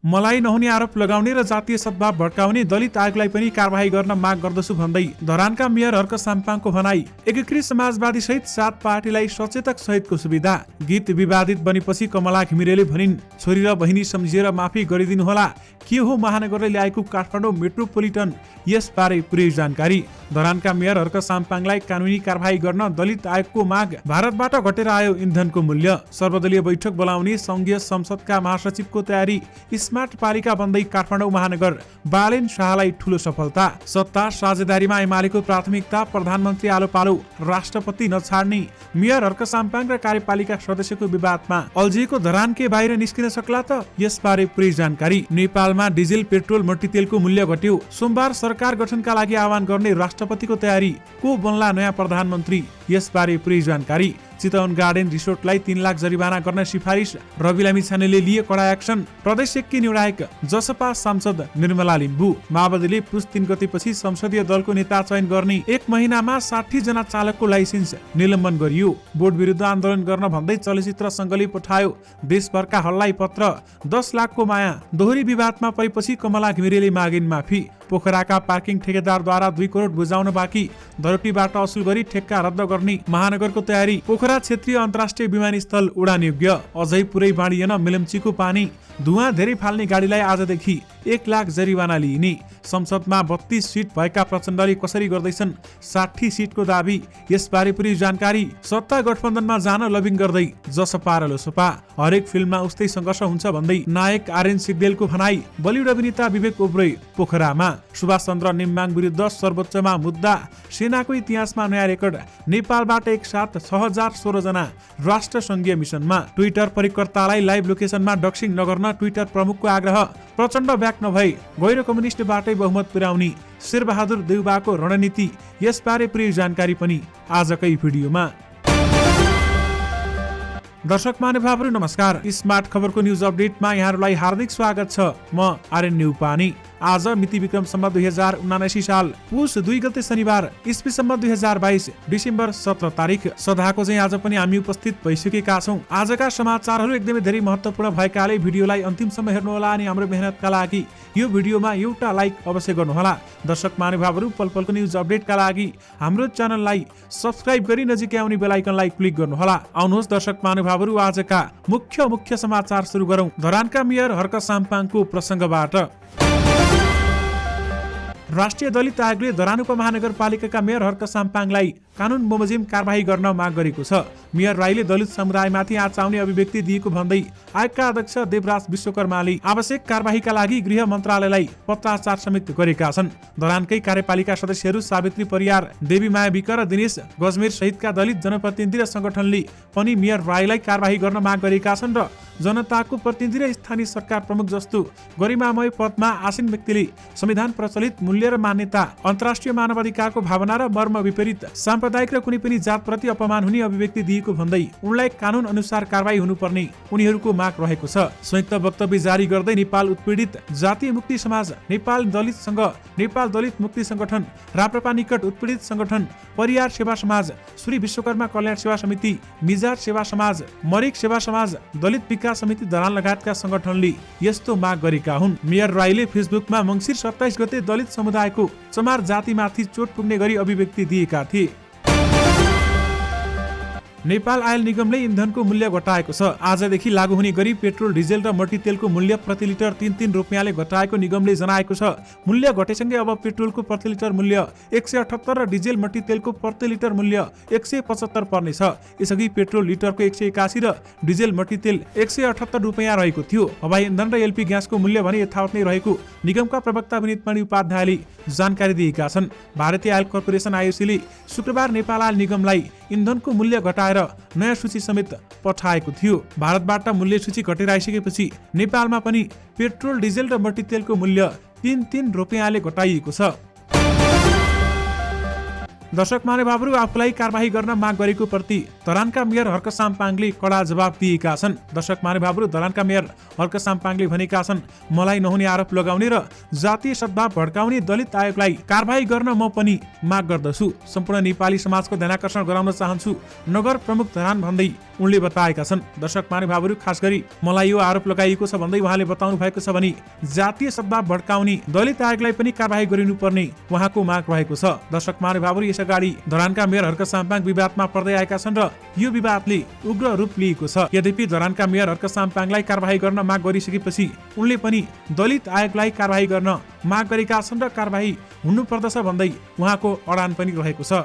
मलाई नहुने आरोप लगाउने र जातीय सद्भाव भड्काउने दलित आयोगलाई पनि कारबाही गर्न माग गर्दछु भन्दै धरानका मेयर हर्क साम्पाङको भनाई। एकीकृत समाजवादी सहित 7 पार्टीलाई सचेतक सहितको सुविधा। गीत विवादित बनेपछि कमला घिमिरेले भनिन्, छोरी र बहिनी सम्झिएर माफी गरिदिनुहोला। के हो महानगरले ल्याएको काठमाडौँ मेट्रोपोलिटन, यसबारे पुरै जानकारी। धरानका मेयर हर्क साम्पाङलाई कानुनी कारबाही गर्न दलित आयोगको माग। भारतबाट घटेर आयो इन्धनको मूल्य। सर्वदलीय बैठक बोलाउने संघीय संसदका महासचिवको तयारी। स्मार्ट पालिका बन्दै काठमाडौँ महानगर, बालेन शाहलाई ठूलो सफलता। सत्ता साझेदारीमा एमालेको प्राथमिकता, प्रधानमन्त्री आलो पालो, राष्ट्रपति नछाड्ने। मेयर हर्क साम्पाङ र कार्यपालिका सदस्यको विवादमा अल्झिएको धरान के बाहिर निस्किन सक्ला त, यसबारे पुरै जानकारी। नेपालमा डिजेल पेट्रोल मट्टीतेलको मूल्य घट्यो। सोमबार सरकार गठनका लागि आह्वान गर्ने राष्ट्रपतिको तयारी। को बन्ला नयाँ प्रधानमन्त्री, यसबारे पुरै जानकारी। चितवन गार्डन रिसोर्टलाई 3 लाख जरिवाना गर्न सिफारिस। रवि लामिछानेले लिए कडा एक्सन। प्रदेश एकी निर्णायक जसपा सांसद निर्मला लिम्बू। माओवादीले पुस 3 गतेपछि संसदीय दलको नेता चयन गर्ने। 1 महिनामा 60 जना चालकको लाइसेन्स निलम्बन गरियो। बोर्ड विरुद्ध आन्दोलन गर्न भन्दै चलचित्र संघले पठायो देशभरका हल्लाई पत्र। 10 लाखको माया। दोहोरी विवादमा परेपछि कमला घिमिरेले मागिन् माफी। पोखराका पार्किङ ठेकेदारद्वारा 2 करोड बुझाउन बाँकी। धरोटीबाट असुल गरी ठेक्का रद्द गर्ने महानगरको तयारी। पोखरा क्षेत्रीय अन्तर्राष्ट्रिय विमानस्थल उडान योग्य। अझै पुरै बाँडिएन मेलम्चीको पानी। धुवाँ धेरै फाल्ने गाडीलाई आजदेखि 1 लाख जरिवाना लिइने। संसदमा 32 सिट भएका प्रचण्डले कसरी गर्दैछन् 60 सिटको दाबी, यसबारे पुरै जानकारी। सत्ता गठबन्धनमा जान लबिङ गर्दै जसपा र लोसपा। हरेक फिल्ममा उस्तै सङ्घर्ष हुन्छ भन्दै नायक आर्यन सिग्देलको भनाई। बलिउड अभिनेता विवेक ओब्रोय पोखरामा। सुभाष चन्द्र नेम्बाङ विरुद्ध सर्वोच्चमा मुद्दा। सेनाको इतिहासमा नयाँ रेकर्ड। नेपालबाट एकसाथ 6016 जना राष्ट्र संघीय मिसनमा। ट्विटर प्रयोगकर्तालाई लाइभ लोकेसनमा डक्सिङ नगर्न ट्विटर प्रमुखको आग्रह। प्रचण्ड ब्याक नभई गैर कम्युनिस्टबाटै बहुमत पुर्याउने शेरबहादुर देउबाको रणनीति, यसबारे पुरै जानकारी पनि आजकै भिडियोमा। दर्शक महानुभावहरू नमस्कार। स्मार्ट खबरको न्युज अपडेटमा यहाँहरूलाई हार्दिक स्वागत छ। म आर्यन न्युपानी। आज मिति विक्रम सम्म 2079 साल पुस 2 गते शनिबार, ईस्वी सम्म 2022 डिसेम्बर 17 तारिक। सदाको चाहिँ आज पनि हामी उपस्थित भइसकेका छौँ। आजका समाचारहरू एकदमै धेरै महत्त्वपूर्ण भएकाले भिडियोलाई अन्तिमसम्म हेर्नुहोला अनि हाम्रो मेहनतका लागि यो भिडियोमा एउटा लाइक अवश्य गर्नुहोला। दर्शक महानुभावहरू पल पलको न्युज अपडेटका लागि हाम्रो च्यानललाई सब्स्क्राइब गरी नजिकै आउने बेल आइकनलाई क्लिक गर्नुहोला। आउनुहोस् दर्शक महानुभावहरू आजका मुख्य समाचार सुरु गरौँ धरानका मेयर हर्क साम्पाङको प्रसङ्गबाट। राष्ट्रिय दलित आयोगले धरान उपमहानगरपालिकाका मेयर हर्क साम्पाङलाई कानुन बमोजिम कारबाही गर्न माग गरेको छ। मेयर राईले दलित समुदायमाथि आँच आउने अभिव्यक्ति दिएको भन्दै आयोगका अध्यक्ष देवराज विश्वकर्माले आवश्यक कारबाहीका लागि गृह मन्त्रालयलाई पत्राचार समेत गरेका छन्। धरानकै कार्यपालिका सदस्यहरू सावित्री परियार, देवी माया विक र दिनेश गजमेर सहितका दलित जनप्रतिनिधि र संगठनले पनि मेयर राईलाई कारबाही गर्न माग गरेका छन् र जनताको प्रतिनिधि र स्थानीय सरकार प्रमुख जस्तो गरिमामय पदमा आसीन व्यक्तिले संविधान प्रचलित मूल्य र मान्यता, अन्तर्राष्ट्रिय मानवाधिकारको भावना र मर्म विपरीत साम्प्रदायिक र कुनै पनि जातप्रति अपमान हुने अभिव्यक्ति दिएको भन्दै उनलाई कानुन अनुसार कारबाही हुनुपर्ने उनीहरूको माग रहेको छ। संयुक्त वक्तव्य जारी गर्दै नेपाल उत्पीडित जातीय मुक्ति समाज, नेपाल दलित संघ, नेपाल दलित मुक्ति संगठन, राप्रपा निकट उत्पीडित संगठन, परियार सेवा समाज, श्री विश्वकर्मा कल्याण सेवा समिति, मिजार सेवा समाज, मरिक सेवा समाज, दलित विकास समिति धरान लगायतका संगठनले यस्तो माग गरेका हुन्। मेयर राईले फेसबुकमा मङ्सिर 27 गते दलित समुदायको चमार जातिमाथि चोट पुग्ने गरी अभिव्यक्ति दिएका थिए। नेपाल आयल निगमले इन्धनको मूल्य घटाएको छ। आजदेखि लागू हुने गरी पेट्रोल, डिजेल र मट्टीतेलको मूल्य प्रति लिटर 3 रुपियाँले घटाएको निगमले जनाएको छ। मूल्य घटेसँगै अब पेट्रोलको प्रति लिटर मूल्य 178 र डिजेल मट्टीतेलको प्रति लिटर मूल्य 175 पर्नेछ। यसअघि पेट्रोल लिटरको 181 र डिजेल मट्टीतेल 178 रुपियाँ रहेको थियो। हवाई इन्धन र एलपी ग्यासको मूल्य भने यथावत नै रहेको निगमका प्रवक्ता विनितमणि उपाध्यायले जानकारी दिएका छन्। भारतीय आयल कर्पोरेसन आइओसीले शुक्रबार नेपाल आयल निगमलाई इन्धनको मूल्य घटाएर नयाँ सूची समेत पठाएको थियो। भारतबाट मूल्य सूची घटेर आइसकेपछि नेपालमा पनि पेट्रोल, डिजेल र मट्टीतेलको मूल्य 3 रुपियाँले घटाइएको छ। दर्शक महानुभावहरू आफूलाई कारबाही गर्न माग गरेको प्रति धरानका मेयर हर्क साम्पाङले कडा जवाब दिएका छन्। दर्शक महानुभावहरू, धरानका मेयर हर्क साम्पाङले भनेका छन्, मलाई नहुने आरोप लगाउने र जातीय सद्भाव भड्काउने दलित आयोगलाई कारबाही गर्न म पनि माग गर्दछु। सम्पूर्ण नेपाली समाजको ध्यानाकर्षण गराउन चाहन्छु, नगर प्रमुख धरान भन्दै उनले बताएका छन्। दर्शक महानुभावहरू, खास गरी मलाई यो आरोप लगाइएको छ भन्दै उहाँले बताउनु भएको छ भने जातीय सद्भाव भड्काउने दलित आयोगलाई पनि कारबाही गरिनुपर्ने उहाँको माग रहेको छ। दर्शक महानुभावहरू, यसअगाडि धरानका मेयर हर्क साम्पाङ विवादमा पर्दै आएका छन् र यो विवादले उग्र रूप लिएको छ। यद्यपि धरानका मेयर हर्क साम्पाङलाई कारबाही गर्न माग गरिसकेपछि उनले पनि दलित आयोगलाई कारबाही गर्न माग गरेका छन् र कारबाही हुनुपर्दछ भन्दै उहाँको अडान पनि रहेको छ।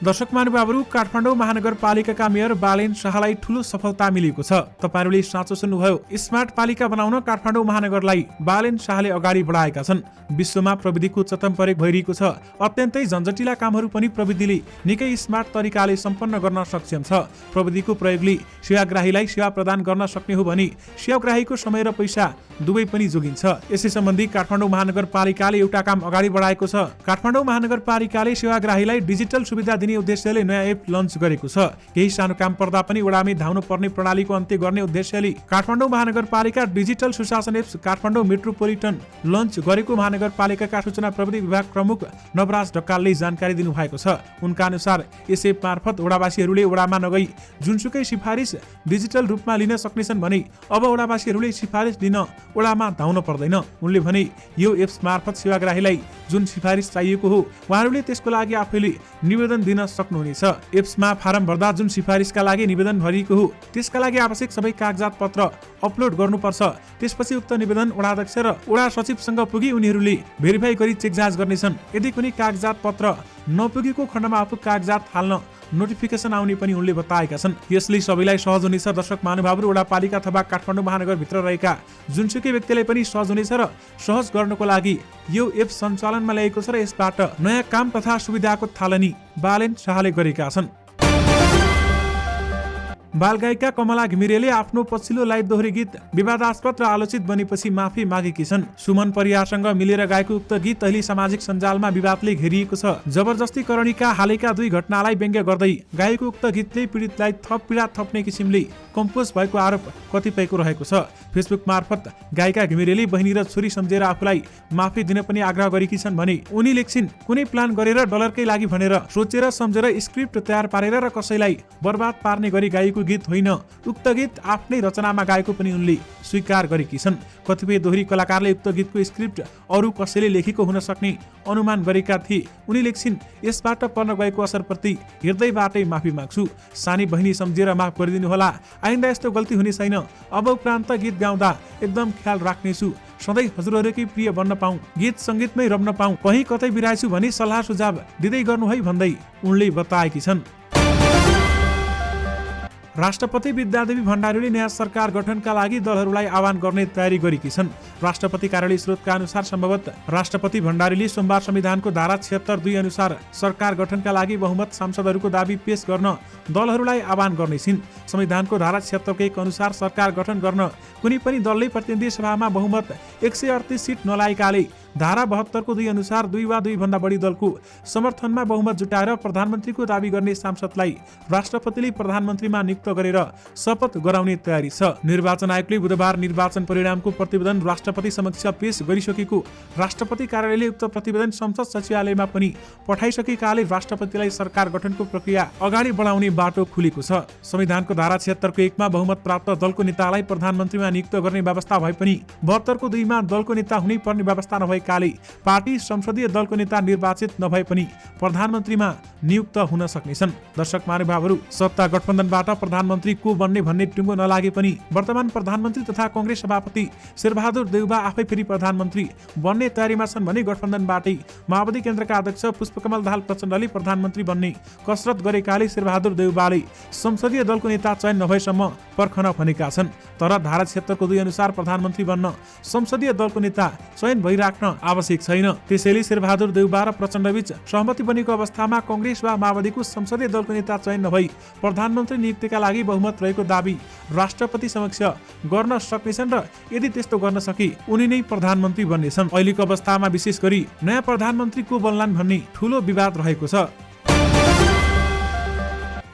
दर्शक महानुभावहरू, काठमाडौँ महानगरपालिकाका मेयर बालेन शाहलाई ठूलो सफलता मिलेको छ। तपाईहरूले साँचो सुन्नुभयो। स्मार्ट पालिका बनाउन काठमाडौँ महानगरलाई बालेन शाहले अगाडि बढाएका छन्। विश्वमा प्रविधिको चतम प्रयोग भइरहेको छ। अत्यन्तै झन्झटिला कामहरू पनि प्रविधिले निकै स्मार्ट तरिकाले सम्पन्न गर्न सक्षम छ। प्रविधिको प्रयोगले सेवाग्राहीलाई सेवा प्रदान गर्न सक्ने हो भने सेवाग्राहीको समय र पैसा दुवै पनि जोगिन्छ। यसै सम्बन्धी काठमाडौँ महानगरपालिकाले एउटा काम अगाडि बढाएको छ। काठमाडौँ महानगरपालिकाले सेवाग्राहीलाई डिजिटल सुविधा दिने उद्देश्यले नयाँ एप लन्च गरेको छ। केही सानो काम पर्दा पनि वडामै धाउनु पर्ने प्रणालीको अन्त्य गर्ने उद्देश्यले काठमाडौँ महानगरपालिका डिजिटल सुशासन एप्स काठमाडौँ मेट्रोपोलिटन लन्च गरेको महानगरपालिकाका सूचना प्रविधि विभाग प्रमुख नवराज ढकालले जानकारी दिनुभएको छ। उनका अनुसार यस एप मार्फत वडावासीहरूले वडामा नगई जुनसुकै सिफारिस डिजिटल रूपमा लिन सक्नेछन् भने अब वडावासीहरूले सिफारिस दिन वडामा धाउन पर्दैन। उनले भने यो एप्स मार्फत सेवाग्राहीलाई जुन सिफारिस चाहिएको हो उहाँहरूले त्यसको लागि आफैले निवेदन दिन सक्नुहुनेछ। एप्समा फारम भर्दा जुन सिफारिसका लागि निवेदन भरिएको हो त्यसका लागि आवश्यक सबै कागजात पत्र अपलोड गर्नुपर्छ। त्यसपछि उक्त निवेदन वडाध्यक्ष र वडा सचिवसँग पुगी उनीहरूले भेरिफाई गरी चेक जाँच गर्नेछन्। यदि कुनै कागजात पत्र नपुगेको खण्डमा आफू कागजात हाल्न नोटिफिकेसन आउने पनि उनले बताएका छन्। यसले सबैलाई सहज हुनेछ। दर्शक महानुभावहरू, वडापालिका अथवा काठमाडौँ महानगरभित्र रहेका जुनसुकै व्यक्तिलाई पनि सहज हुनेछ र सहज गर्नको लागि यो एप सञ्चालनमा ल्याएको छ र यसबाट नयाँ काम तथा सुविधाको थालनी बालेन शाहले गरेका छन्। बालगायिका कमला घिमिरेले आफ्नो पछिल्लो लाइभ दोहोरी गीत विवादास्पद र आलोचित बनेपछि माफी मागेकी छन्। सुमन परियारसँग मिलेर गाएको उक्त गीत अहिले सामाजिक सञ्जालमा विवादले घेरिएको छ। जबरजस्ती करणीका हालैका 2 घटनालाई व्यङ्ग्य गर्दै गाएको उक्त गीतले पीडितलाई थप पीडा थप्ने किसिमले कम्पोज भएको आरोप कतिपयको रहेको छ। फेसबुक मार्फत गायिका घिमिरेले बहिनी र छोरी सम्झेर आफूलाई माफी दिन पनि आग्रह गरेकी छन् भने उनी लेख्छिन्, कुनै प्लान गरेर डलरकै लागि भनेर सोचेर सम्झेर स्क्रिप्ट तयार पारेर र कसैलाई बर्बाद पार्ने गरी गाएको गीत होइन। उक्त गीत आफ्नै रचनामा गाएको पनि उनले स्वीकार गरेकी छन्। कतिपय दोहोरी कलाकारले उक्त गीतको स्क्रिप्ट अरू कसैले लेखेको हुन सक्ने अनुमान गरेका थिए। उनी लेख्छिन्, यसबाट पर्न गएको असरप्रति हृदयबाटै माफी माग्छु। सानी बहिनी सम्झेर माफ गरिदिनु होला। आइन्दा यस्तो गल्ती हुने छैन। अब उपरान्त गीत गाउँदा एकदम ख्याल राख्नेछु। सधैँ हजुरहरूकै प्रिय बन्न पाऊँ, गीत सङ्गीतमै रम्न पाऊँ, कहीँ कतै बिराएछु भने सल्लाह सुझाव दिँदै गर्नु है भन्दै उनले बताएकी छन्। राष्ट्रपति विद्यादेवी भण्डारीले नयाँ सरकार गठनका लागि दलहरूलाई आह्वान गर्ने तयारी गरेकी छन्। राष्ट्रपति कार्यालय स्रोतका अनुसार सम्भवतः राष्ट्रपति भण्डारीले सोमबार संविधानको धारा 76(2) अनुसार सरकार गठनका लागि बहुमत सांसदहरूको दाबी पेश गर्न दलहरूलाई आह्वान गर्नेछिन्। संविधानको धारा 76(1) अनुसार सरकार गठन गर्न कुनै पनि दलले प्रतिनिधि सभामा बहुमत 138 सिट नलाएकाले धारा 72 2 अनुसार 2 वा 2 भन्दा बढी दलको समर्थनमा बहुमत जुटाएर प्रधानमन्त्रीको दाबी गर्ने सांसदलाई राष्ट्रपतिले प्रधानमन्त्रीमा नियुक्त गरेर शपथ गराउने तयारी छ। निर्वाचन आयोगले बुधबार निर्वाचन परिणामको प्रतिवेदन राष्ट्रपति समक्ष पेश गरिसकेको राष्ट्रपति कार्यालयले उक्त प्रतिवेदन संसद सचिवालयमा पनि पठाइसकेकाले राष्ट्रपतिलाई सरकार गठनको प्रक्रिया अगाडि बढाउने बाटो खुलेको छ। संविधानको धारा 76(1) मा बहुमत प्राप्त दलको नेतालाई प्रधानमन्त्रीमा नियुक्त गर्ने व्यवस्था भए पनि 72 2 मा दलको नेता हुनै पर्ने व्यवस्था नभएकाले पार्टी संसदीय दलको नेता निर्वाचित नभए पनि प्रधानमन्त्रीमा नियुक्त हुन सक्नेछन्। दर्शक महानुभावहरू, सत्ता गठबन्धनबाट प्रधानमन्त्री को बन्ने भन्ने टुङ्गो नलागे पनि वर्तमान प्रधानमन्त्री तथा कांग्रेस सभापति शेरबहादुर देउबा आफै फेरि प्रधानमन्त्री बन्ने तयारीमा छन् भने गठबन्धनबाटै माओवादी केन्द्रका अध्यक्ष पुष्पकमल दाहाल प्रचण्डले प्रधानमन्त्री बन्ने कसरत गरेकाले शेरबहादुर देउबाले संसदीय दलको नेता चयन नभएसम्म पर्खन भनेका छन्। तर धारा 76 2 अनुसार प्रधानमन्त्री बन्न संसदीय दलको नेता चयन भइराख्न आवश्यक छैन। त्यसैले शेरबहादुर देउबा र प्रचण्डबीच सहमति बनेको अवस्थामा कांग्रेस वा माओवादीको संसदीय दलको नेता चयन नभई प्रधानमन्त्री नियुक्तिका लागि बहुमत रहेको दाबी राष्ट्रपति समक्ष गर्न सक्नेछन् र यदि त्यस्तो गर्न सके उनी नै प्रधानमन्त्री बन्नेछन्। अहिलेको अवस्थामा विशेष गरी नयाँ प्रधानमन्त्री को बन्लान् भन्ने ठूलो विवाद रहेको छ।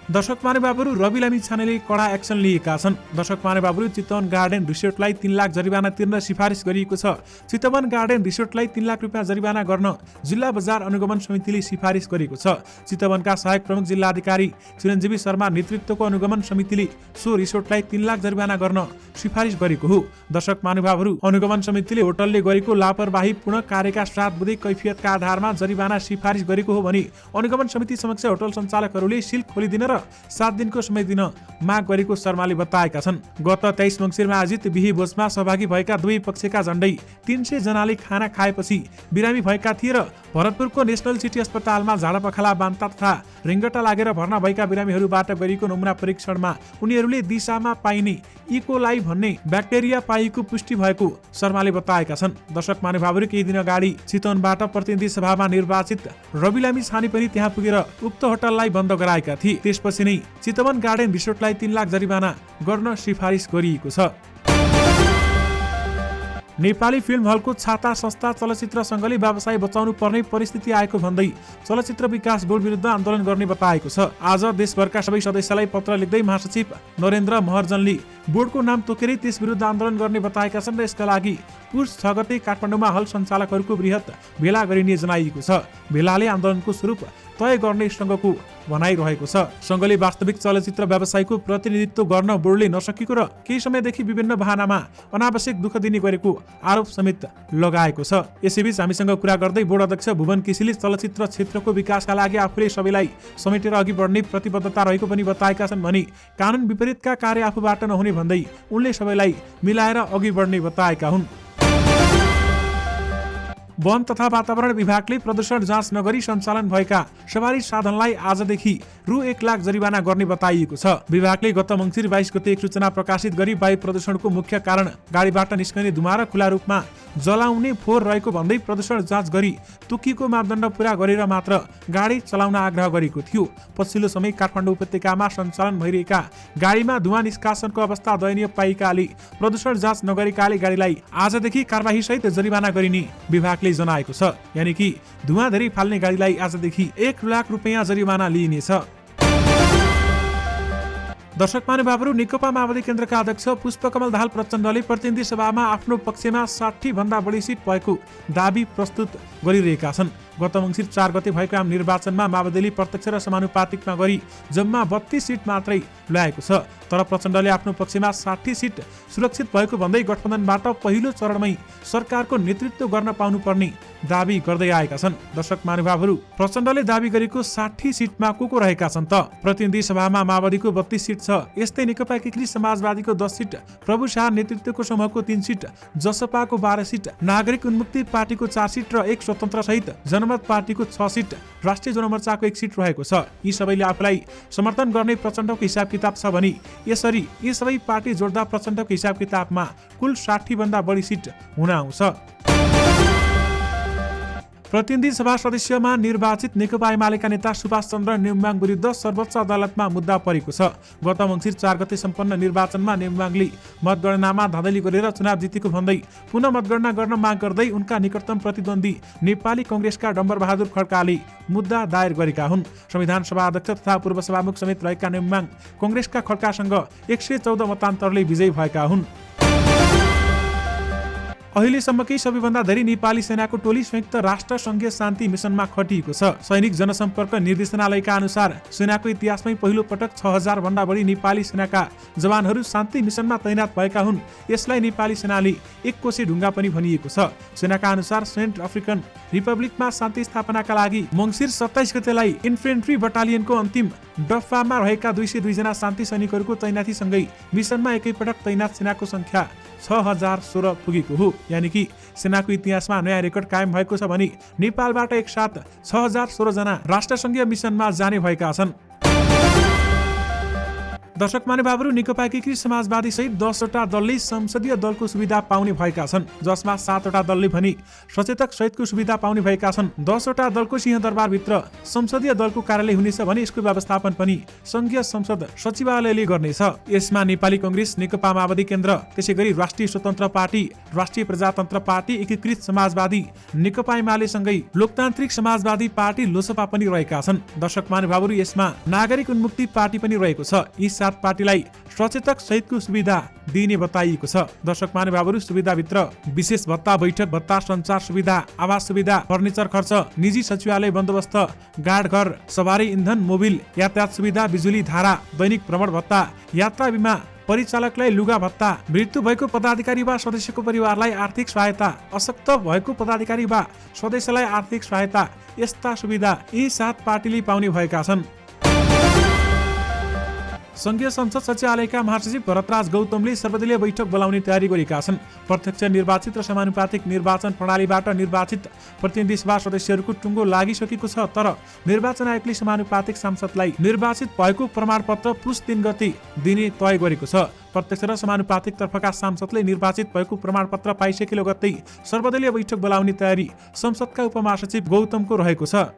दर्शक महानुभावहरू रवि लामिछानेले कडा एक्सन लिएका छन्। दर्शक महानुभावहरू चितवन गार्डन रिसोर्टलाई 3 लाख जरिवाना तिर्न सिफारिस गरिएको छ। चितवन गार्डन रिसोर्टलाई 3 लाख रुपियाँ जरिवाना गर्न जिल्ला बजार अनुगमन समितिले सिफारिस गरेको छ। चितवनका सहायक प्रमुख जिल्ला अधिकारी चिरञ्जीवी शर्मा नेतृत्वको अनुगमन समितिले सो रिसोर्टलाई 3 लाख जरिवाना गर्न सिफारिस गरेको हो। दर्शक महानुभावहरू अनुगमन समितिले होटलले गरेको लापरवाहीपूर्ण कार्यका 7 बुँदे कैफियतका आधारमा जरिवाना सिफारिस गरेको हो भने अनुगमन समिति समक्ष होटल सञ्चालकहरूले सिल खोलिदिन र 7 दिनको समय दिन माग गरेको शर्माले बताएका छन्। गत 23 मङ्सिरमा आयोजित बिही भोजमा सहभागी भएका दुवै पक्षका झण्डै 300 जनाले खाना खाएपछि बिरामी भएका थिए र भरतपुरको नेशनल सिटी अस्पतालमा झाडापखाला बान्ता तथा रिङ्गटा लागेर भर्ना भएका बिरामीहरूबाट गरिएको नमुना परीक्षणमा उनीहरूले दिशामा पाइने इकोलाई भन्ने ब्याक्टेरिया पाइएको पुष्टि भएको शर्माले बताएका छन्। दर्शक महानुभावहरू केही दिन अगाडि चितवनबाट प्रतिनिधि सभामा निर्वाचित रवि लामिछाने पनि त्यहाँ पुगेर उक्त होटललाई बन्द गराएका थिए। त्यसपछि नै चितवन गार्डन रिसोर्टलाई 3 लाख जरिवाना गर्न सिफारिस गरिएको छ। नेपाली फिल्म हलको छाता संस्था चलचित्र सङ्घले व्यवसाय बचाउनु पर्ने परिस्थिति आएको भन्दै चलचित्र विकास बोर्ड विरुद्ध आन्दोलन गर्ने बताएको छ। आज देशभरका सबै सदस्यलाई पत्र लेख्दै महासचिव नरेन्द्र महर्जनले बोर्डको नाम तोकेरै त्यस विरुद्ध आन्दोलन गर्ने बताएका छन् र यसका लागि पुस 6 गते काठमाडौँमा हल सञ्चालकहरूको बृहत भेला गरिने जनाइएको छ। भेलाले आन्दोलनको स्वरूप तय गर्ने सङ्घको भनाइरहेको छ। सङ्घले वास्तविक चलचित्र व्यवसायको प्रतिनिधित्व गर्न बोर्डले नसकेको र केही समयदेखि विभिन्न बहानामा अनावश्यक दुःख दिने गरेको आरोप समेत लगाएको छ। यसैबीच हामीसँग कुरा गर्दै बोर्ड अध्यक्ष भुवन केसीले चलचित्र क्षेत्रको विकासका लागि आफूले सबैलाई समेटेर अघि बढ्ने प्रतिबद्धता रहेको पनि बताएका छन् भने कानुन विपरीतका कार्य आफूबाट नहुने भन्दै उनले सबैलाई मिलाएर अघि बढ्ने बताएका हुन्। वन तथा वातावरण विभागले प्रदूषण जाँच नगरी सञ्चालन भएका सवारी साधनलाई आजदेखि रु 1 लाख जरिवाना गर्ने बताइएको छ। विभागले गत मङ्सिर 22 गते एक सूचना प्रकाशित गरी वायु प्रदूषणको मुख्य कारण गाडीबाट निस्कने धुवा र खुला रूपमा जलाउने फोहोर रहेको भन्दै प्रदूषण जाँच गरी तोकिएको मापदण्ड पूरा गरेर मात्र गाडी चलाउन आग्रह गरेको थियो। पछिल्लो समय काठमाडौँ उपत्यकामा सञ्चालन भइरहेका गाडीमा धुवा निष्कासनको अवस्था दयनीय पाइएकाले प्रदूषण जाँच नगरेकाले गाडीलाई आजदेखि कारबाही सहित जरिवाना गरिने विभागले जनाएको छ। यानि कि धुवा धेरै फाल्ने गाडीलाई आजदेखि 1 लाख रुपियाँ जरिवाना लिइनेछ। दर्शक महानुभावहरू नेकपा माओवादी केन्द्रका अध्यक्ष पुष्पकमल दाहाल प्रचण्डले प्रतिनिधि सभामा आफ्नो पक्षमा 60 भन्दा बढी सिट भएको दाबी प्रस्तुत गरिरहेका छन्। गत मङ्सिर 4 गते भएको आम निर्वाचनमा माओवादीले प्रत्यक्ष र समानुपातिकमा गरी जम्मा 32 सिट मात्रै ल्याएको छ। तर प्रचण्डले आफ्नो पक्षमा 60 सिट सुरक्षित भएको भन्दै गठबन्धनबाट पहिलो चरणमै सरकारको नेतृत्व गर्न पाउनुपर्ने दाबी गर्दै आएका छन्। दर्शक महानुभावहरू प्रचण्डले दाबी गरेको 60 सिटमा को रहेका छन् त? प्रतिनिधि सभामा माओवादीको 32 सिट छ। यस्तै नेकपा एकीकृत समाजवादीको 10 सिट, प्रभु शाह नेतृत्वको समूहको 3 सिट, जसपाको 12 सिट, नागरिक उन्मुक्ति पार्टीको 4 सिट र एक स्वतन्त्र सहित जनमत पार्टीको 6 सिट, राष्ट्रिय जनमोर्चाको 1 सिट रहेको छ। यी सबैले आफूलाई समर्थन गर्ने प्रचण्डको हिसाब किताब छ भने यसरी यी सबै पार्टी जोड्दा प्रचण्डको हिसाब किताबमा कुल 60 भन्दा बढी सिट हुन आउँछ। प्रतिनिधि सभा सदस्यमा निर्वाचित नेकपा एमालेका नेता सुभाष चन्द्र नेम्बाङ विरुद्ध सर्वोच्च अदालतमा मुद्दा परेको छ। गत मङ्सिर 4 गते सम्पन्न निर्वाचनमा नेम्बाङले मतगणनामा धाँधली गरेर चुनाव जितेको भन्दै पुनः मतगणना गर्न माग गर्दै उनका निकटतम प्रतिद्वन्दी नेपाली कङ्ग्रेसका डम्बर बहादुर खड्काले मुद्दा दायर गरेका हुन्। संविधान सभा अध्यक्ष तथा पूर्व सभामुख समेत रहेका नेम्बाङ कङ्ग्रेसका खड्कासँग 114 मतान्तरले विजयी भएका हुन्। अहिलेसम्मकै सबैभन्दा धेरै नेपाली सेनाको टोली संयुक्त राष्ट्र संघीय शान्ति मिसनमा खटिएको छ। सैनिक जनसम्पर्क निर्देशनालयका अनुसार सेनाको इतिहासमै पहिलो पटक 6000 भन्दा बढी नेपाली सेनाका जवानहरू शान्ति मिसनमा तैनात भएका हुन्। यसलाई नेपाली सेनाले एक कोसे ढुङ्गा पनि भनिएको छ। सेनाका अनुसार सेन्ट्रल अफ्रिकन रिपब्लिकमा शान्ति स्थापनाका लागि मङ्सिर 27 गतेलाई इन्फेन्ट्री बटालियनको अन्तिम डफामा रहेका 202 जना शान्ति सैनिकहरूको तैनाथीसँगै मिसनमा एकैपटक तैनात सेनाको संख्या 6016 पुगेको हो। यानि कि सेनाको इतिहासमा नयाँ रेकर्ड कायम भएको छ भने नेपालबाट एकसाथ 6016 जना राष्ट्रसङ्घीय मिसनमा जाने भएका छन्। दर्शक महानुभावहरू, नेकपा एकीकृत समाजवादी सहित 10 वटा दलले संसदीय दलको सुविधा पाउने भएका छन्, जसमा 7 वटा दलले भने सचेतक सहितको सुविधा पाउने भएका छन्। 10 वटा दलको सिंहदरबारभित्र संसदीय दलको कार्यालय हुनेछ भने यसको व्यवस्थापन पनि संघीय संसद सचिवालयले गर्नेछ। यसमा नेपाली कांग्रेस, नेकपा माओवादी केन्द्र, त्यसैगरी राष्ट्रिय स्वतन्त्र पार्टी, राष्ट्रिय प्रजातन्त्र पार्टी, एकीकृत समाजवादी, नेकपा एमाले सँगै लोकतान्त्रिक समाजवादी पार्टी लोसपा पनि रहेका छन्। दर्शक महानुभावहरू, यसमा नागरिक उन्मुक्ति पार्टी पनि रहेको छ। यी 7 पार्टीलाई सचेतक सहितको सुविधा दिइने बताइएको छ। दर्शक महानुभावहरू, सुविधाभित्र विशेष भत्ता, बैठक भत्ता, सञ्चार सुविधा, आवास सुविधा, फर्निचर खर्च, निजी सचिवालय बन्दोबस्त, गाडघर, सवारी इन्धन, मोबिल यातायात सुविधा, बिजुली धारा, दैनिक भ्रमण भत्ता, यात्रा बिमा, परिचालकलाई लुगा भत्ता, मृत्यु भएको पदाधिकारी वा सदस्यको परिवारलाई आर्थिक सहायता, अशक्त भएको पदाधिकारी वा सदस्यलाई आर्थिक सहायता, यस्ता सुविधा यी 7 पार्टीले पाउने भएका छन्। संघीय संसद सचिवालयका महासचिव भरतराज गौतमले सर्वदलीय बैठक बोलाउने तयारी गरेका छन्। प्रत्यक्ष निर्वाचित र समानुपातिक निर्वाचन प्रणालीबाट निर्वाचित प्रतिनिधि सभा सदस्यहरूको टुङ्गो लागिसकेको छ, तर निर्वाचन आयोगले समानुपातिक सांसदलाई निर्वाचित भएको प्रमाणपत्र पुस 3 गते दिने तय गरेको छ। प्रत्यक्ष र समानुपातिक तर्फका सांसदले निर्वाचित भएको प्रमाणपत्र पाइसके लगत्तै सर्वदलीय बैठक बोलाउने तयारी संसदका उपमहासचिव गौतमको रहेको छ।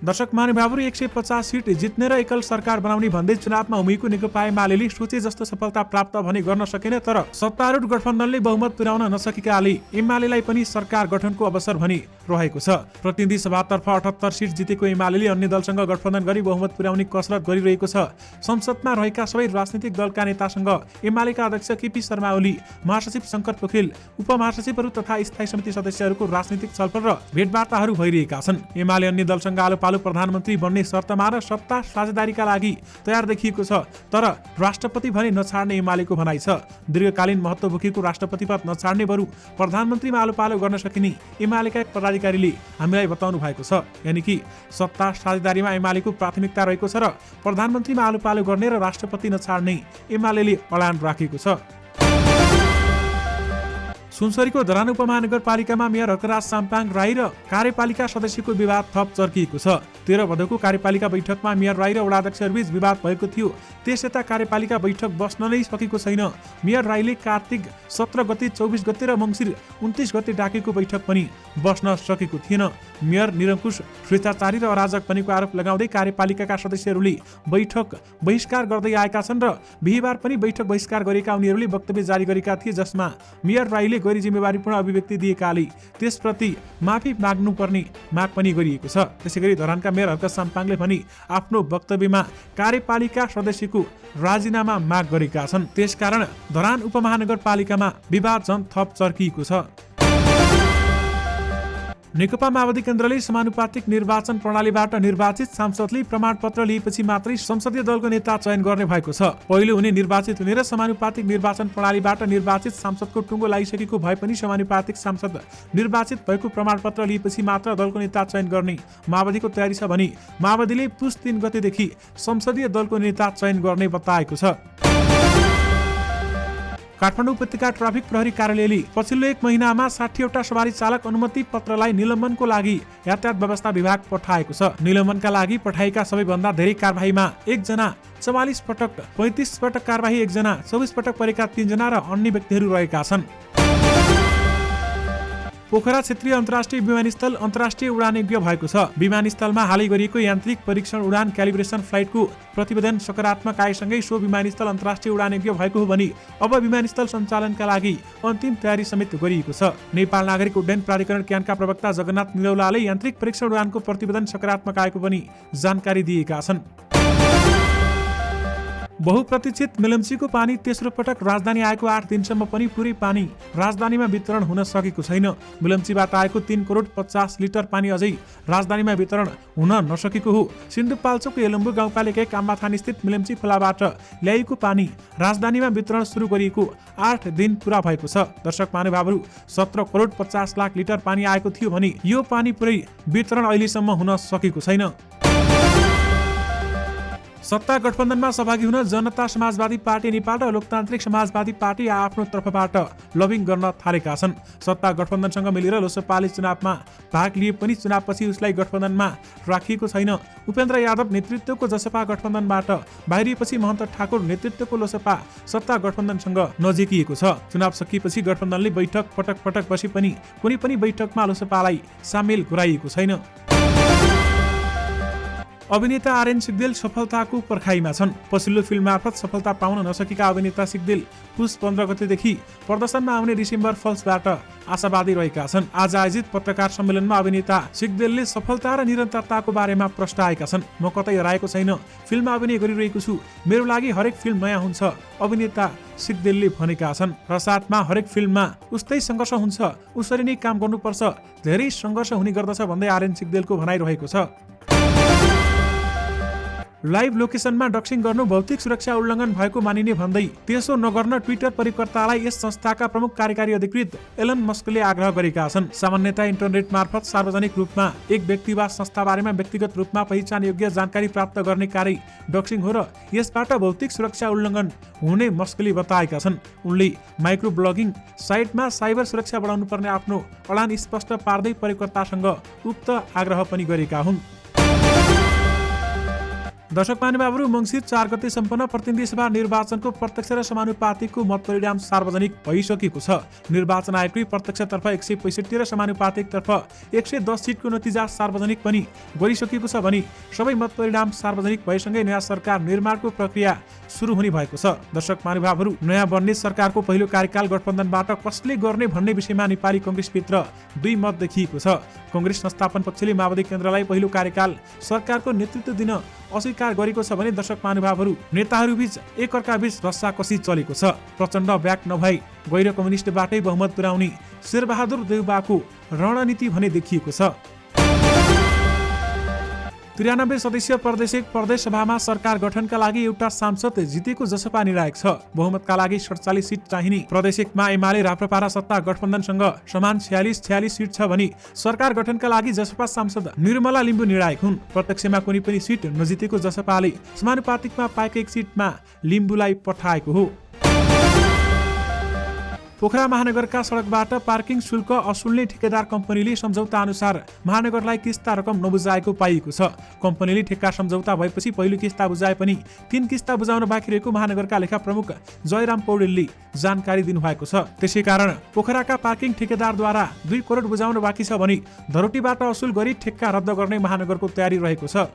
दर्शक महानुभावहरू, 150 सिट जित्ने र एकल सरकार बनाउने भन्दै चुनावमा उभिएको नेकपा एमाले सोचे जस्तो सफलता प्राप्त भने गर्न सकेन, तर सत्तारूढ गठबन्धनले बहुमत पुर्याउन नसकेकाले एमालेलाई पनि सरकार गठनको अवसर भने रहेको छ। प्रतिनिधि सभातर्फ 78 सिट जितेको एमाले अन्य दलसँग गठबन्धन गरी बहुमत पुर्याउने कसरत गरिरहेको छ। संसदमा रहेका सबै राजनीतिक दलका नेतासँग एमालेका अध्यक्ष केपी शर्मा ओली, महासचिव शंकर पोखरेल, उपमहासचिवहरू तथा स्थायी समिति सदस्यहरूको राजनीतिक छलफल र भेटवार्ताहरू भइरहेका छन्। एमाले अन्य दलसँग आलो प्रधानमन्त्री बन्ने शर्तमा र सत्ता साझेदारीका लागि तयार देखिएको छ, तर राष्ट्रपति भने नछाड्ने एमालेको भनाइ छ। दीर्घकालीन महत्त्व बोकेको राष्ट्रपति पद नछाड्ने बरु प्रधानमन्त्रीमा आलो-पालो गर्न सकिने एमालेका एक पदाधिकारीले हामीलाई बताउनु भएको छ। यानि कि सत्ता साझेदारीमा एमालेको प्राथमिकता रहेको छ र प्रधानमन्त्रीमा आलो-पालो गर्ने र राष्ट्रपति नछाड्ने एमालेले अडान राखेको छ। सुनसरीको धरान उपमहानगरपालिकामा मेयर हर्कराज साम्पाङ राई र कार्यपालिका सदस्यको विवाद थप चर्किएको छ। 13 भदौको कार्यपालिका बैठकमा मेयर राई र वडाध्यक्षहरूबीच विवाद भएको थियो। त्यसयता कार्यपालिका बैठक बस्न नै सकेको छैन। मेयर राईले कार्तिक 17 गते, 24 गते र मङ्सिर 29 गते डाकेको बैठक पनि बस्न सकेको थिएन। मेयर निरङ्कुश स्वेच्छाचारी र अराजक बनेको आरोप लगाउँदै कार्यपालिकाका सदस्यहरूले बैठक बहिष्कार गर्दै आएका छन् र बिहिबार पनि बैठक बहिष्कार गरेका उनीहरूले वक्तव्य जारी गरेका थिए, जसमा मेयर राईले गैर जिम्मेवारीपूर्ण अभिव्यक्ति दिएकाले त्यसप्रति माफी माग्नुपर्ने माग पनि गरिएको छ। त्यसैगरी धरानका मेयर हर्क साम्पाङले पनि आफ्नो वक्तव्यमा कार्यपालिका सदस्यको राजीनामा माग गरेका छन्। त्यसकारण धरान उपमहानगरपालिकामा विवाद झन थप चर्किएको छ। नेकपा माओवादी केन्द्रले समानुपातिक निर्वाचन प्रणालीबाट निर्वाचित सांसदले प्रमाणपत्र लिएपछि मात्रै संसदीय दलको नेता चयन गर्ने भएको छ। पहिलो हुने निर्वाचित हुने र समानुपातिक निर्वाचन प्रणालीबाट निर्वाचित सांसदको टुङ्गो लागिसकेको भए पनि समानुपातिक सांसद निर्वाचित भएको प्रमाणपत्र लिएपछि मात्र दलको नेता चयन गर्ने माओवादीको तयारी छ भने माओवादीले पुस 3 गतेदेखि संसदीय दलको नेता चयन गर्ने बताएको छ। काठमाडौँ उपत्यका ट्राफिक प्रहरी कार्यालयले पछिल्लो 1 महिनामा 60 वटा सवारी चालक अनुमति पत्रलाई निलम्बनको लागि यातायात व्यवस्था विभाग पठाएको छ। निलम्बनका लागि पठाएका सबैभन्दा धेरै कारबाहीमा 1 जना 44 पटक, 35 पटक कारबाही 1 जना, 24 पटक परेका 3 जना र अन्य व्यक्तिहरू रहेका छन्। पोखरा क्षेत्रीय अन्तर्राष्ट्रिय विमानस्थल अन्तर्राष्ट्रिय उडान योग्य भएको छ। विमानस्थलमा हालै गरिएको यान्त्रिक परीक्षण उडान क्यालिब्रेसन फ्लाइटको प्रतिवेदन सकारात्मक आएसँगै सो विमानस्थल अन्तर्राष्ट्रिय उडान योग्य भएको हो भने अब विमानस्थल सञ्चालनका लागि अन्तिम तयारी समेत गरिएको छ। नेपाल नागरिक उड्डयन प्राधिकरण क्यानका प्रवक्ता जगन्नाथ निरौलाले यान्त्रिक परीक्षण उडानको प्रतिवेदन सकारात्मक आएको पनि जानकारी दिएका छन्। बहुप्रतीक्षित मिलम्चीको पानी तेस्रो पटक राजधानी आएको 8 दिनसम्म पनि पुरै पानी राजधानीमा वितरण हुन सकेको छैन। मिलम्चीबाट आएको 3 करोड 50 लिटर पानी अझै राजधानीमा वितरण हुन नसकेको हो। सिन्धुपाल्चोकको एलम्बु गाउँपालिका काम्बाथान स्थित मिलम्ची खोलाबाट ल्याइएको पानी राजधानीमा वितरण सुरु गरिएको 8 दिन पुरा भएको छ। दर्शक महानुभावहरू, 17 करोड 50 लाख लिटर पानी आएको थियो भने यो पानी पुरै वितरण अहिलेसम्म हुन सकेको छैन। सत्ता गठबन्धनमा सहभागी हुन जनता समाजवादी पार्टी नेपाल र लोकतान्त्रिक समाजवादी पार्टी आफ्नो तर्फबाट लबिङ गर्न थालेका छन्। सत्ता गठबन्धनसँग मिलेर लोसपाले चुनावमा भाग लिए पनि चुनावपछि उसलाई गठबन्धनमा राखिएको छैन। उपेन्द्र यादव नेतृत्वको जसपा गठबन्धनबाट बाहिरिएपछि महन्त ठाकुर नेतृत्वको लोसपा सत्ता गठबन्धनसँग नजिकिएको छ। चुनाव सकिएपछि गठबन्धनले बैठक पटक बसे पनि कुनै पनि बैठकमा लोसपालाई सामेल गराइएको छैन। अभिनेता आर्यन सिग्देल सफलताको पर्खाइमा छन्। पछिल्लो फिल्म मार्फत सफलता पाउन नसकेका अभिनेता सिग्देल पुस 15 गतेदेखि प्रदर्शनमा आउने डिसेम्बर फल्सबाट आशावादी रहेका छन्। आज आयोजित पत्रकार सम्मेलनमा अभिनेता सिग्देलले सफलता र निरन्तरताको बारेमा प्रश्न आएका छन्। म कतै हराएको छैन, फिल्ममा अभिनय गरिरहेको छु, मेरो लागि हरेक फिल्म नयाँ हुन्छ, अभिनेता सिग्देलले भनेका छन्। र साथमा हरेक फिल्ममा उस्तै सङ्घर्ष हुन्छ, उसरी नै काम गर्नुपर्छ, धेरै सङ्घर्ष हुने गर्दछ भन्दै आर्यन सिग्देलको भनाइरहेको छ। लाइभ लोकेसनमा डक्सिङ गर्नु भौतिक सुरक्षा उल्लङ्घन भएको मानिने भन्दै त्यसो नगर्न ट्विटर परिकर्तालाई यस संस्थाका प्रमुख कार्यकारी अधिकृत एलन मस्कले आग्रह गरेका छन्। सामान्यतया इन्टरनेट मार्फत सार्वजनिक रूपमा एक व्यक्ति वा संस्था बारेमा व्यक्तिगत रूपमा पहिचान योग्य जानकारी प्राप्त गर्ने कार्य डक्सिङ हो र यसबाट भौतिक सुरक्षा उल्लङ्घन हुने मस्कले बताएका छन्। उनले माइक्रो ब्लगिङ साइटमा साइबर सुरक्षा बढाउनु पर्ने आफ्नो अडान स्पष्ट पार्दै परिकर्तासँग उक्त आग्रह पनि गरेका हुन्। दर्शक महानुभावहरू, मङ्सिर 4 गते सम्पन्न प्रतिनिधि सभा निर्वाचनको प्रत्यक्ष र समानुपातिकको मत परिणाम सार्वजनिक भइसकेको छ। निर्वाचन आयोगले प्रत्यक्षतर्फ 165 र समानुपातिकतर्फ 110 सिटको नतिजा सार्वजनिक पनि गरिसकेको छ भने सबै मत परिणाम सार्वजनिक भएसँगै नयाँ सरकार निर्माणको प्रक्रिया सुरु हुने भएको छ। दर्शक महानुभावहरू, नयाँ बन्ने सरकारको पहिलो कार्यकाल गठबन्धनबाट कसले गर्ने भन्ने विषयमा नेपाली कङ्ग्रेसभित्र दुई मत देखिएको छ। कङ्ग्रेस संस्थापन पक्षले माओवादी केन्द्रलाई पहिलो कार्यकाल सरकारको नेतृत्व दिन अस्वीकार गरेको छ भने दर्शक महानुभावहरू, नेताहरूबीच एकअर्काबीच रस्साकसी चलेको छ। प्रचण्ड ब्याक नभई गैर कम्युनिस्टबाटै बहुमत पुर्याउने शेरबहादुर देउबाको रणनीति भने देखिएको छ। 93 सदस्यीय प्रदेश सभामा सरकार गठनका लागि एउटा सांसद जितेको जसपा निर्णायक छ। बहुमतका लागि 47 सिट चाहिने प्रदेशमा एमाले राप्रपा र सत्ता गठबन्धनसँग समान 46 सिट छ भने सरकार गठनका लागि जसपा सांसद निर्मला लिम्बू निर्णायक हुन्। प्रत्यक्षमा कुनै पनि सिट नजितेको जसपाले समानुपातिकमा पाएको एक सिटमा लिम्बूलाई पठाएको हो। पोखरा महानगरका सडकबाट पार्किङ शुल्क असुल्ने ठेकेदार कम्पनीले सम्झौता अनुसार महानगरलाई किस्ता रकम नबुझाएको पाइएको छ। कम्पनीले ठेक्का सम्झौता भएपछि पहिलो किस्ता बुझाए पनि 3 किस्ता बुझाउन बाँकी रहेको महानगरका लेखा प्रमुख जयराम पौडेलले जानकारी दिनुभएको छ। त्यसैकारण पोखराका पार्किङ ठेकेदारद्वारा 2 करोड बुझाउन बाँकी छ भने धरोटीबाट असुल गरी ठेक्का रद्द गर्ने महानगरको तयारी रहेको छ।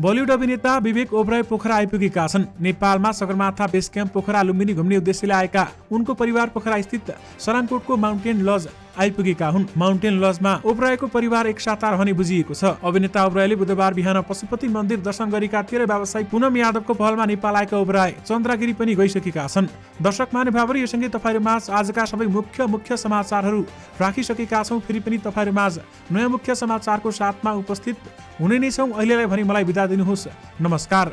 बलिउड अभिनेता विवेक ओबराय पोखरा आइपुगेका छन्। नेपालमा सगरमाथा बेस क्याम्प पोखरा लुम्बिनी घुम्ने उद्देश्यले आएका उनको परिवार पोखरा स्थित सराङकोटको माउन्टेन लज आइपुगेका हुन्। माउन्टेन लजमा ओबरायको परिवार एकसाथ रहने बुझिएको छ। अभिनेता ओबरायले बुधबार बिहान पशुपति मन्दिर दर्शन गरेका थिए र व्यवसायी पुनम यादवको पहलमा नेपाल आएका ओबराय चन्द्रगिरी पनि गइसकेका छन्। दर्शक महानुभावहरू, यो सँगै तपाईँहरूमाझ आजका सबै मुख्य समाचारहरू राखिसकेका छौँ। फेरि पनि तपाईँहरूमाझ नयाँ मुख्य समाचारको साथमा उपस्थित हुने नै छौँ। अहिलेलाई भने मलाई बिदा दिनुहोस्। नमस्कार।